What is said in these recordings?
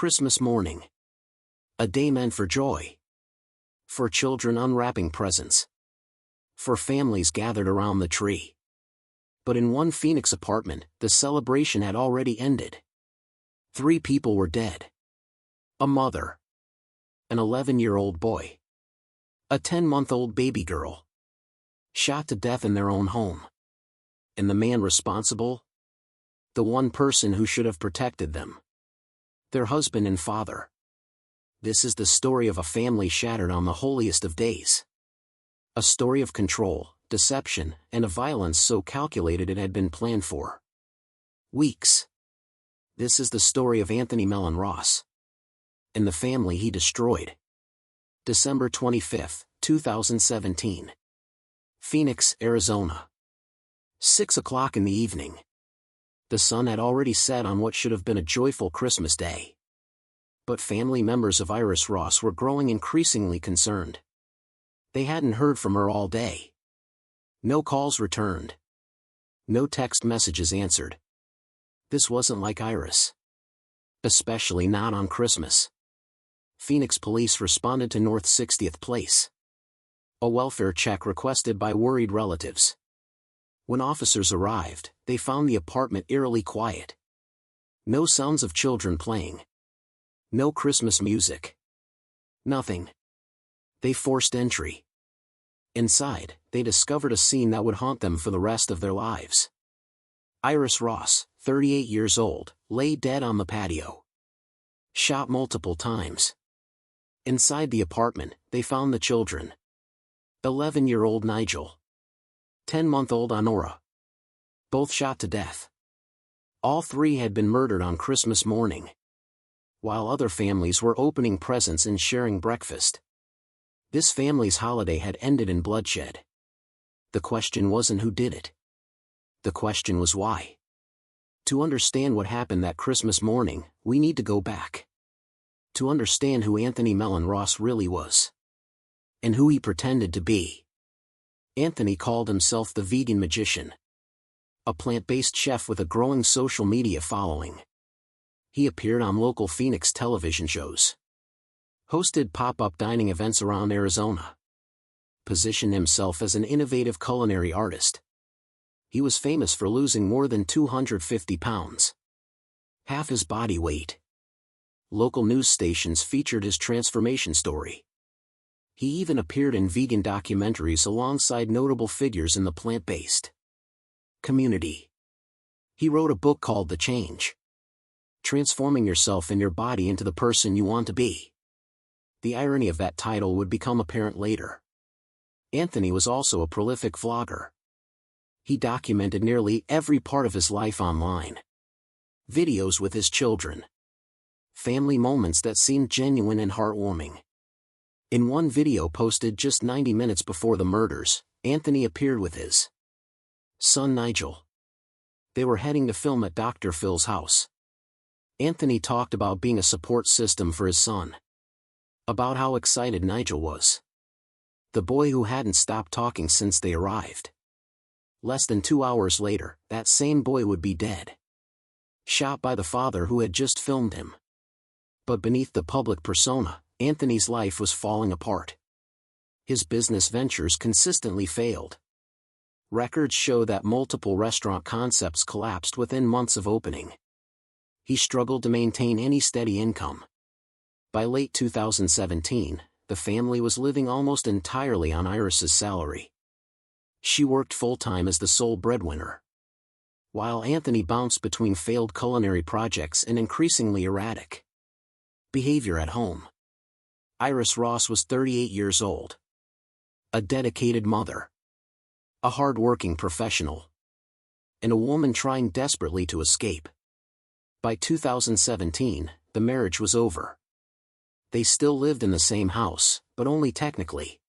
Christmas morning. A day meant for joy. For children unwrapping presents. For families gathered around the tree. But in one Phoenix apartment, the celebration had already ended. 3 people were dead. A mother. An 11-year-old boy. A 10-month-old baby girl. Shot to death in their own home. And the man responsible? The one person who should have protected them. Their husband and father. This is the story of a family shattered on the holiest of days. A story of control, deception, and a violence so calculated it had been planned for weeks. This is the story of Anthony Mellon Ross. And the family he destroyed. December 25, 2017. Phoenix, Arizona. 6 o'clock in the evening. The sun had already set on what should have been a joyful Christmas day. But family members of Iris Ross were growing increasingly concerned. They hadn't heard from her all day. No calls returned. No text messages answered. This wasn't like Iris. Especially not on Christmas. Phoenix police responded to North 60th Place. A welfare check requested by worried relatives. When officers arrived, they found the apartment eerily quiet. No sounds of children playing. No Christmas music. Nothing. They forced entry. Inside, they discovered a scene that would haunt them for the rest of their lives. Iris Ross, 38 years old, lay dead on the patio. Shot multiple times. Inside the apartment, they found the children. 11-year-old Nigel. 10-month-old Honora. Both shot to death. All 3 had been murdered on Christmas morning. While other families were opening presents and sharing breakfast. This family's holiday had ended in bloodshed. The question wasn't who did it. The question was why. To understand what happened that Christmas morning, we need to go back. To understand who Anthony Mellon Ross really was. And who he pretended to be. Anthony called himself the vegan magician. A plant-based chef with a growing social media following. He appeared on local Phoenix television shows. Hosted pop-up dining events around Arizona. Positioned himself as an innovative culinary artist. He was famous for losing more than 250 pounds. Half his body weight. Local news stations featured his transformation story. He even appeared in vegan documentaries alongside notable figures in the plant-based community. He wrote a book called The Change. Transforming yourself and your body into the person you want to be. The irony of that title would become apparent later. Anthony was also a prolific vlogger. He documented nearly every part of his life online. Videos with his children. Family moments that seemed genuine and heartwarming. In one video posted just 90 minutes before the murders, Anthony appeared with his son Nigel. They were heading to film at Dr. Phil's house. Anthony talked about being a support system for his son. About how excited Nigel was. The boy who hadn't stopped talking since they arrived. Less than 2 hours later, that same boy would be dead. Shot by the father who had just filmed him. But beneath the public persona, Anthony's life was falling apart. His business ventures consistently failed. Records show that multiple restaurant concepts collapsed within months of opening. He struggled to maintain any steady income. By late 2017, the family was living almost entirely on Iris's salary. She worked full-time as the sole breadwinner. While Anthony bounced between failed culinary projects and increasingly erratic behavior at home. Iris Ross was 38 years old. A dedicated mother. A hard-working professional. And a woman trying desperately to escape. By 2017, the marriage was over. They still lived in the same house, but only technically.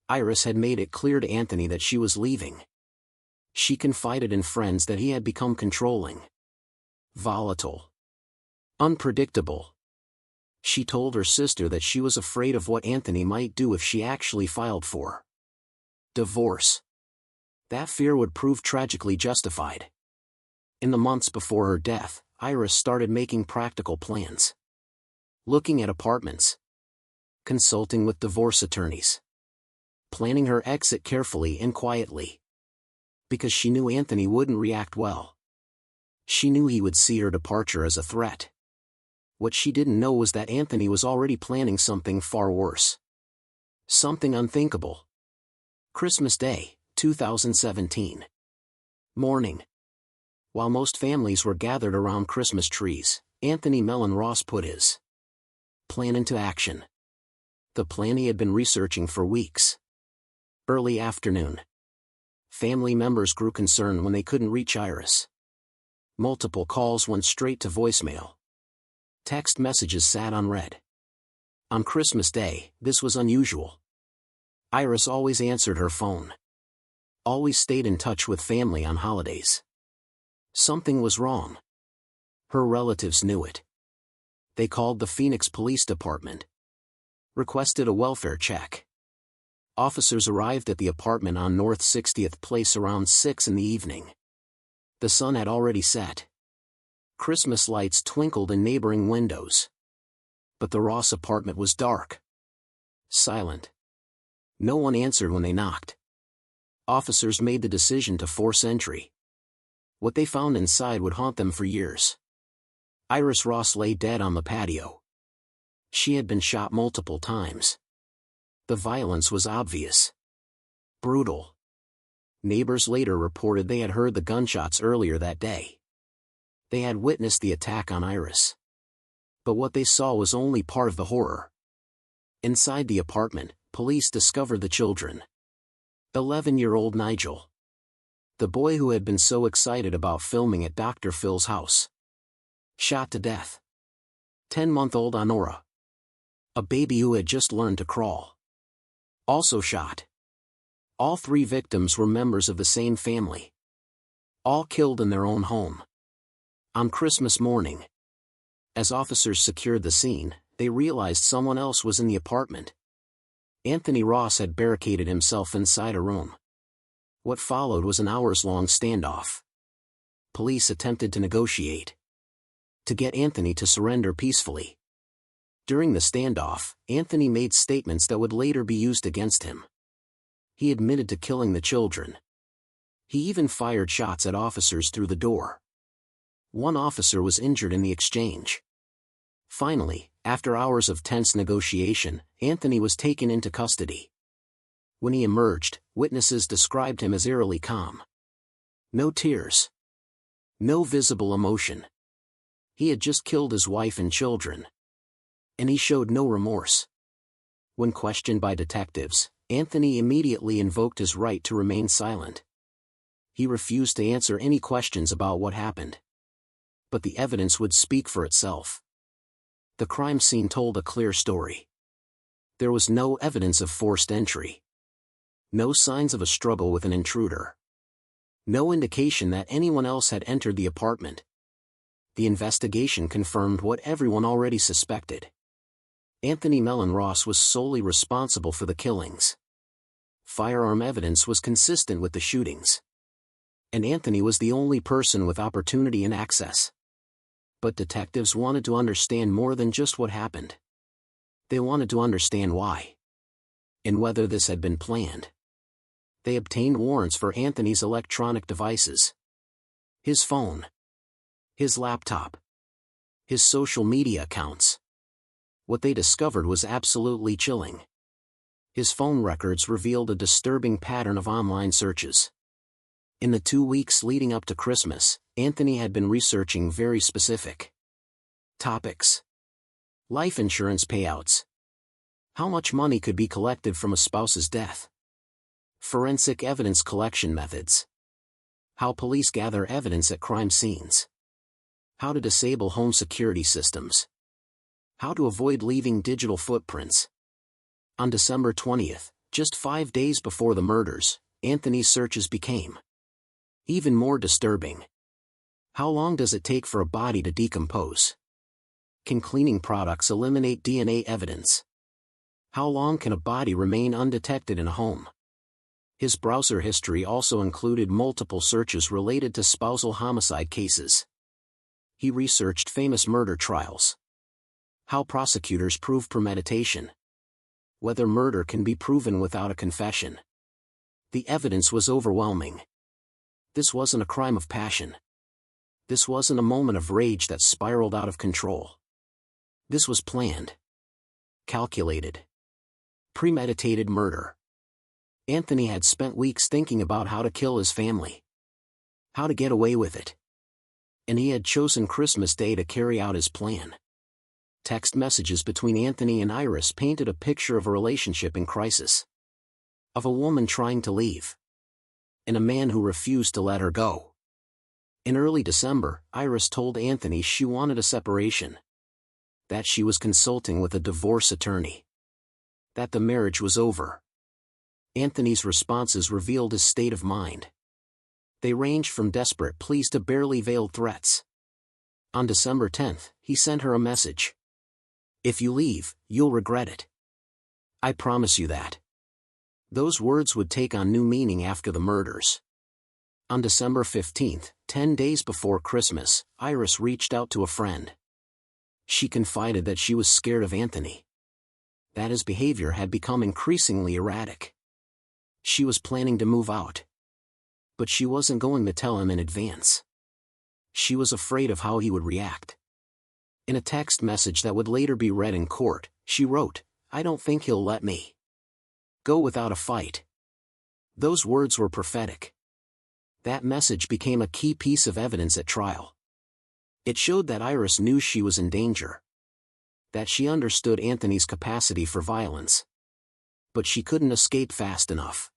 Iris had made it clear to Anthony that she was leaving. She confided in friends that he had become controlling. Volatile. Unpredictable. She told her sister that she was afraid of what Anthony might do if she actually filed for divorce. That fear would prove tragically justified. In the months before her death, Iris started making practical plans. looking at apartments, consulting with divorce attorneys, planning her exit carefully and quietly. Because she knew Anthony wouldn't react well. She knew he would see her departure as a threat. What she didn't know was that Anthony was already planning something far worse. Something unthinkable. Christmas Day, 2017. Morning. While most families were gathered around Christmas trees, Anthony Mellon Ross put his plan into action. The plan he had been researching for weeks. Early afternoon. Family members grew concerned when they couldn't reach Iris. Multiple calls went straight to voicemail. Text messages sat unread. On Christmas Day, this was unusual. Iris always answered her phone. Always stayed in touch with family on holidays. Something was wrong. Her relatives knew it. They called the Phoenix Police Department. Requested a welfare check. Officers arrived at the apartment on North 60th Place around 6 in the evening. The sun had already set. Christmas lights twinkled in neighboring windows. But the Ross apartment was dark. Silent. No one answered when they knocked. Officers made the decision to force entry. What they found inside would haunt them for years. Iris Ross lay dead on the patio. She had been shot multiple times. The violence was obvious. Brutal. Neighbors later reported they had heard the gunshots earlier that day. They had witnessed the attack on Iris. But what they saw was only part of the horror. Inside the apartment, police discovered the children. 11-year-old Nigel. The boy who had been so excited about filming at Dr. Phil's house. Shot to death. 10-month-old Honora. A baby who had just learned to crawl. Also shot. All 3 victims were members of the same family. All killed in their own home. On Christmas morning. As officers secured the scene, they realized someone else was in the apartment. Anthony Ross had barricaded himself inside a room. What followed was an hours-long standoff. Police attempted to negotiate. To get Anthony to surrender peacefully. During the standoff, Anthony made statements that would later be used against him. He admitted to killing the children. He even fired shots at officers through the door. One officer was injured in the exchange. Finally, after hours of tense negotiation, Anthony was taken into custody. When he emerged, witnesses described him as eerily calm. No tears. No visible emotion. He had just killed his wife and children. And he showed no remorse. When questioned by detectives, Anthony immediately invoked his right to remain silent. He refused to answer any questions about what happened. But the evidence would speak for itself. The crime scene told a clear story. There was no evidence of forced entry. No signs of a struggle with an intruder. No indication that anyone else had entered the apartment. The investigation confirmed what everyone already suspected. Anthony Mellon Ross was solely responsible for the killings. Firearm evidence was consistent with the shootings. And Anthony was the only person with opportunity and access. But detectives wanted to understand more than just what happened. They wanted to understand why. And whether this had been planned. They obtained warrants for Anthony's electronic devices. His phone. His laptop. His social media accounts. What they discovered was absolutely chilling. His phone records revealed a disturbing pattern of online searches. In the 2 weeks leading up to Christmas, Anthony had been researching very specific topics. Life insurance payouts. How much money could be collected from a spouse's death? Forensic evidence collection methods. How police gather evidence at crime scenes. How to disable home security systems. How to avoid leaving digital footprints. On December 20th, just 5 days before the murders, Anthony's searches became even more disturbing. How long does it take for a body to decompose? Can cleaning products eliminate DNA evidence? How long can a body remain undetected in a home? His browser history also included multiple searches related to spousal homicide cases. He researched famous murder trials. How prosecutors prove premeditation. Whether murder can be proven without a confession. The evidence was overwhelming. This wasn't a crime of passion. This wasn't a moment of rage that spiraled out of control. This was planned. Calculated. Premeditated murder. Anthony had spent weeks thinking about how to kill his family. How to get away with it. And he had chosen Christmas Day to carry out his plan. Text messages between Anthony and Iris painted a picture of a relationship in crisis. Of a woman trying to leave. And a man who refused to let her go. In early December, Iris told Anthony she wanted a separation. That she was consulting with a divorce attorney. That the marriage was over. Anthony's responses revealed his state of mind. They ranged from desperate pleas to barely veiled threats. On December 10th, he sent her a message. "If you leave, you'll regret it. I promise you that." Those words would take on new meaning after the murders. On December 15th, 10 days before Christmas, Iris reached out to a friend. She confided that she was scared of Anthony. That his behavior had become increasingly erratic. She was planning to move out. But she wasn't going to tell him in advance. She was afraid of how he would react. In a text message that would later be read in court, she wrote, "I don't think he'll let me go without a fight." Those words were prophetic. That message became a key piece of evidence at trial. It showed that Iris knew she was in danger. That she understood Anthony's capacity for violence. But she couldn't escape fast enough.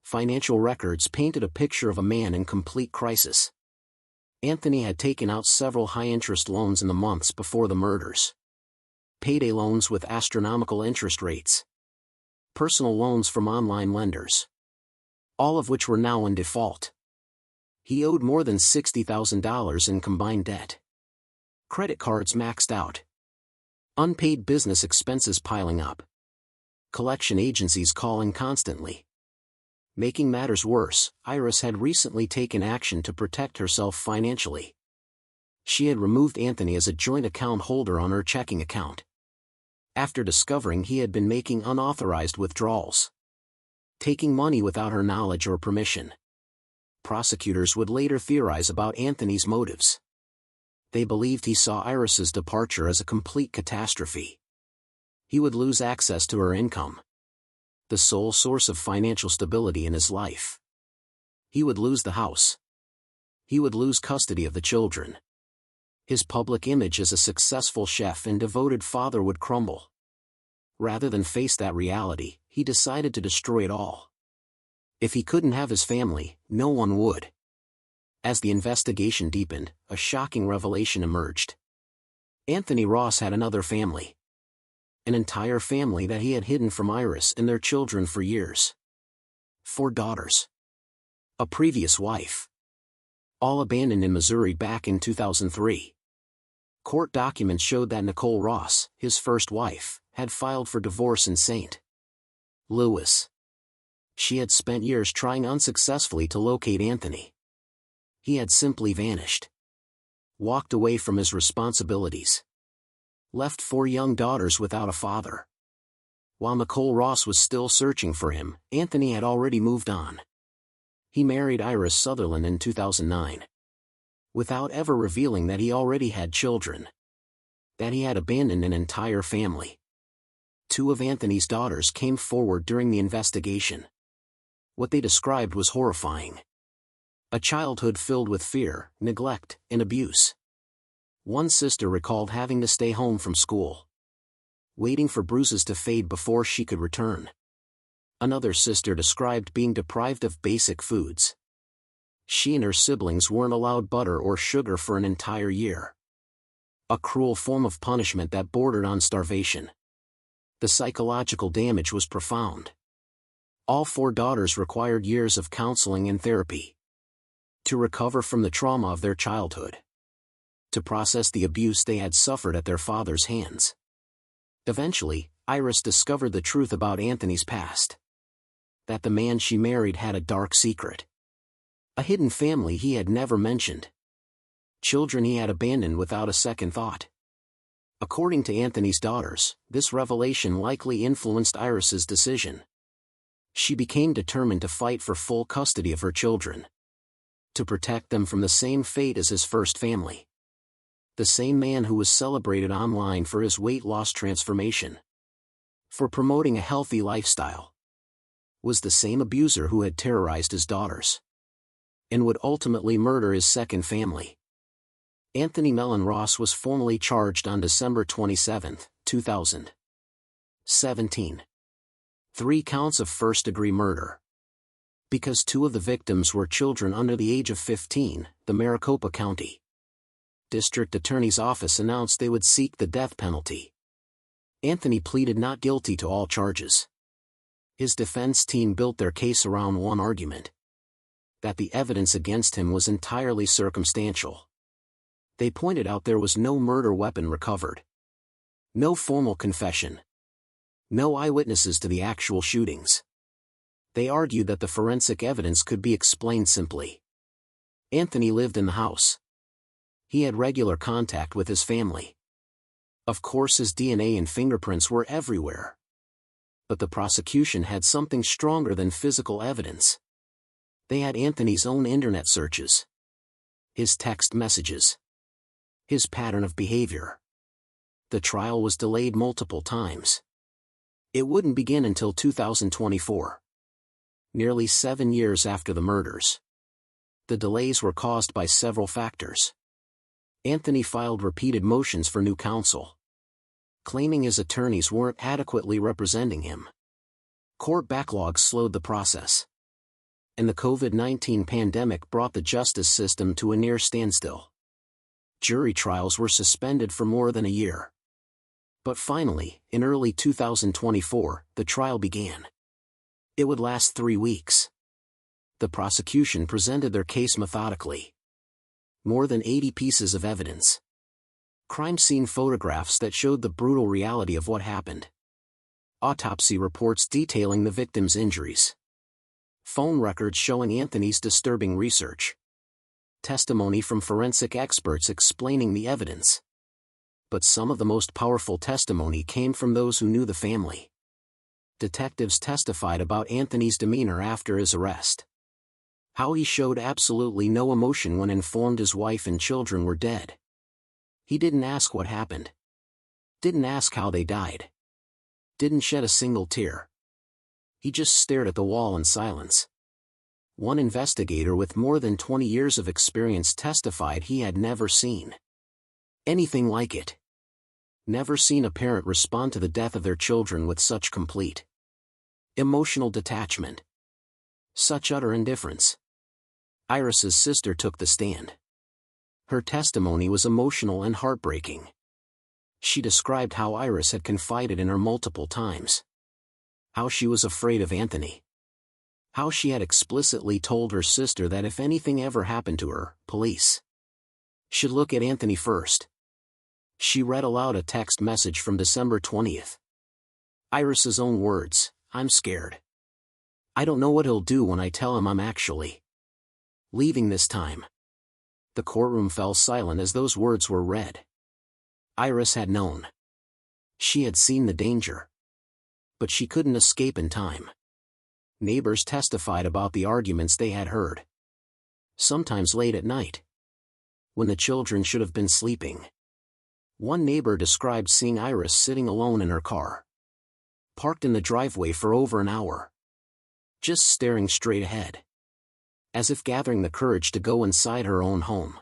Financial records painted a picture of a man in complete crisis. Anthony had taken out several high-interest loans in the months before the murders. Payday loans with astronomical interest rates. Personal loans from online lenders. All of which were now in default. He owed more than $60,000 in combined debt. Credit cards maxed out. Unpaid business expenses piling up. Collection agencies calling constantly. Making matters worse, Iris had recently taken action to protect herself financially. She had removed Anthony as a joint account holder on her checking account. After discovering he had been making unauthorized withdrawals. Taking money without her knowledge or permission. Prosecutors would later theorize about Anthony's motives. They believed he saw Iris's departure as a complete catastrophe. He would lose access to her income. The sole source of financial stability in his life. He would lose the house. He would lose custody of the children. His public image as a successful chef and devoted father would crumble. Rather than face that reality, he decided to destroy it all. If he couldn't have his family, no one would. As the investigation deepened, a shocking revelation emerged. Anthony Ross had another family. An entire family that he had hidden from Iris and their children for years. 4 daughters. A previous wife. All abandoned in Missouri back in 2003. Court documents showed that Nicole Ross, his first wife, had filed for divorce in St. Louis. She had spent years trying unsuccessfully to locate Anthony. He had simply vanished. Walked away from his responsibilities. Left 4 young daughters without a father. While Nicole Ross was still searching for him, Anthony had already moved on. He married Iris Sutherland in 2009. Without ever revealing that he already had children. That he had abandoned an entire family. 2 of Anthony's daughters came forward during the investigation. What they described was horrifying. A childhood filled with fear, neglect, and abuse. One sister recalled having to stay home from school. Waiting for bruises to fade before she could return. Another sister described being deprived of basic foods. She and her siblings weren't allowed butter or sugar for an entire year. A cruel form of punishment that bordered on starvation. The psychological damage was profound. All 4 daughters required years of counseling and therapy. To recover from the trauma of their childhood. To process the abuse they had suffered at their father's hands. Eventually, Iris discovered the truth about Anthony's past. That the man she married had a dark secret. A hidden family he had never mentioned. Children he had abandoned without a second thought. According to Anthony's daughters, this revelation likely influenced Iris's decision. She became determined to fight for full custody of her children, to protect them from the same fate as his first family. The same man who was celebrated online for his weight loss transformation, for promoting a healthy lifestyle, was the same abuser who had terrorized his daughters, and would ultimately murder his second family. Anthony Mellon Ross was formally charged on December 27, 2017. 3 counts of first-degree murder. Because 2 of the victims were children under the age of 15, the Maricopa County District Attorney's Office announced they would seek the death penalty. Anthony pleaded not guilty to all charges. His defense team built their case around one argument: that the evidence against him was entirely circumstantial. They pointed out there was no murder weapon recovered, no formal confession, no eyewitnesses to the actual shootings. They argued that the forensic evidence could be explained simply. Anthony lived in the house. He had regular contact with his family. Of course, his DNA and fingerprints were everywhere. But the prosecution had something stronger than physical evidence. They had Anthony's own internet searches, his text messages, his pattern of behavior. The trial was delayed multiple times. It wouldn't begin until 2024. Nearly 7 years after the murders. The delays were caused by several factors. Anthony filed repeated motions for new counsel, claiming his attorneys weren't adequately representing him. Court backlogs slowed the process, and the COVID-19 pandemic brought the justice system to a near standstill. Jury trials were suspended for more than a year. But finally, in early 2024, the trial began. It would last 3 weeks. The prosecution presented their case methodically. More than 80 pieces of evidence. Crime scene photographs that showed the brutal reality of what happened. Autopsy reports detailing the victim's injuries. Phone records showing Anthony's disturbing research. Testimony from forensic experts explaining the evidence. But some of the most powerful testimony came from those who knew the family. Detectives testified about Anthony's demeanor after his arrest. How he showed absolutely no emotion when informed his wife and children were dead. He didn't ask what happened. Didn't ask how they died. Didn't shed a single tear. He just stared at the wall in silence. One investigator with more than 20 years of experience testified he had never seen anything like it. Never seen a parent respond to the death of their children with such complete emotional detachment. Such utter indifference. Iris's sister took the stand. Her testimony was emotional and heartbreaking. She described how Iris had confided in her multiple times. How she was afraid of Anthony. How she had explicitly told her sister that if anything ever happened to her, police should look at Anthony first. She read aloud a text message from December 20th. Iris's own words: "I'm scared. I don't know what he'll do when I tell him I'm actually leaving this time." The courtroom fell silent as those words were read. Iris had known. She had seen the danger. But she couldn't escape in time. Neighbors testified about the arguments they had heard. Sometimes late at night, when the children should have been sleeping. One neighbor described seeing Iris sitting alone in her car, parked in the driveway for over an hour, just staring straight ahead, as if gathering the courage to go inside her own home.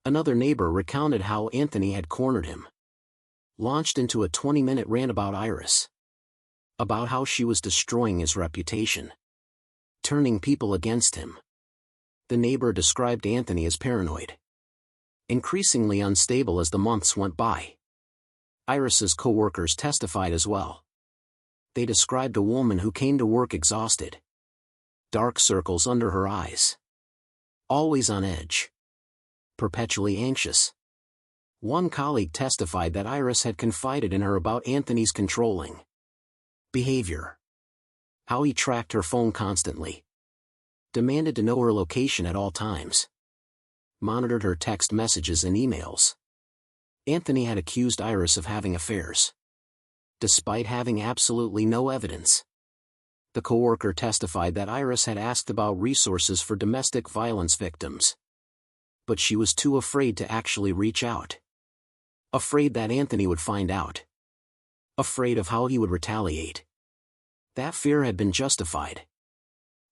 Another neighbor recounted how Anthony had cornered him, launched into a 20-minute rant about Iris, about how she was destroying his reputation, turning people against him. The neighbor described Anthony as paranoid, increasingly unstable as the months went by. Iris's co-workers testified as well. They described a woman who came to work exhausted, dark circles under her eyes, always on edge, perpetually anxious. One colleague testified that Iris had confided in her about Anthony's controlling behavior, how he tracked her phone constantly, demanded to know her location at all times, monitored her text messages and emails. Anthony had accused Iris of having affairs, despite having absolutely no evidence. The coworker testified that Iris had asked about resources for domestic violence victims, but she was too afraid to actually reach out. Afraid that Anthony would find out. Afraid of how he would retaliate. That fear had been justified.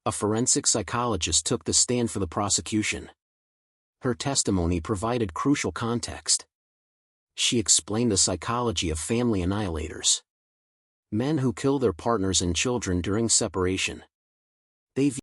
A forensic psychologist took the stand for the prosecution. Her testimony provided crucial context. She explained the psychology of family annihilators. Men who kill their partners and children during separation. They